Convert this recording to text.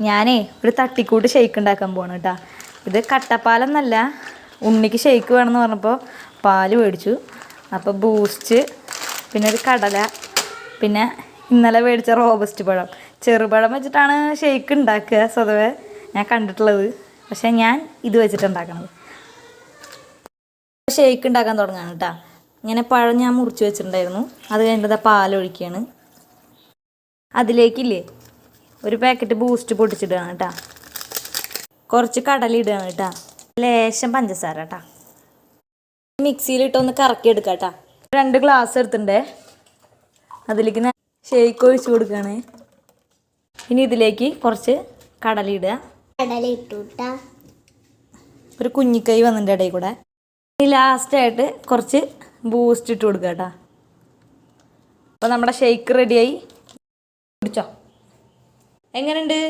ഞാനേ ഒരു തട്ടിക്കൂട്ട് ഷെയ്ക്ക് ഉണ്ടാക്കാൻ പോവാണ് കേട്ടോ. ഇത് കട്ടപ്പാലൊന്നല്ല, ഉണ്ണിക്ക് ഷെയ്ക്ക് വേണമെന്ന് പറഞ്ഞപ്പോൾ പാല് മേടിച്ചു. അപ്പോൾ ബൂസ്റ്റ്, പിന്നെ ഒരു കടല, പിന്നെ ഇന്നലെ മേടിച്ച റോബസ്റ്റ് പഴം. ചെറുപഴം വെച്ചിട്ടാണ് ഷെയ്ക്ക് ഉണ്ടാക്കുക സ്വതവേ ഞാൻ കണ്ടിട്ടുള്ളത്. പക്ഷേ ഞാൻ ഇത് വെച്ചിട്ട് ഉണ്ടാക്കണത്. ഷെയ്ക്ക് ഉണ്ടാക്കാൻ തുടങ്ങാണ് കേട്ടോ. ഇങ്ങനെ പഴം ഞാൻ മുറിച്ച് വെച്ചിട്ടുണ്ടായിരുന്നു. അത് കഴിഞ്ഞിട്ട് പാലൊഴിക്കുകയാണ്. അതിലേക്കില്ലേ ഒരു പാക്കറ്റ് ബൂസ്റ്റ് പൊട്ടിച്ചിടുകയാണ് കേട്ടോ. കുറച്ച് കടല ഇടുകയാണ് കേട്ടോ. ലേശം പഞ്ചസാര കേട്ടോ. മിക്സിയിലിട്ടൊന്ന് കറക്കി എടുക്കാം കേട്ടോ. 2 ഗ്ലാസ് എടുത്തിട്ടുണ്ടേ. അതിലേക്ക് ഷെയ്ക്ക് ഒഴിച്ച് കൊടുക്കുകയാണ്. ഇനി ഇതിലേക്ക് കുറച്ച് കടല ഇടുക. കടല ഇട്ടു. ഒരു കുഞ്ഞിക്കൈ വന്നിട്ട് ഇടയിൽ കൂടെ. ഇനി ലാസ്റ്റായിട്ട് കുറച്ച് ബൂസ്റ്റ് ഇട്ട് കൊടുക്കുക കേട്ടോ. അപ്പോൾ നമ്മുടെ ഷെയ്ക്ക് റെഡിയായി. കുടിച്ചോ, എങ്ങനെയുണ്ട്?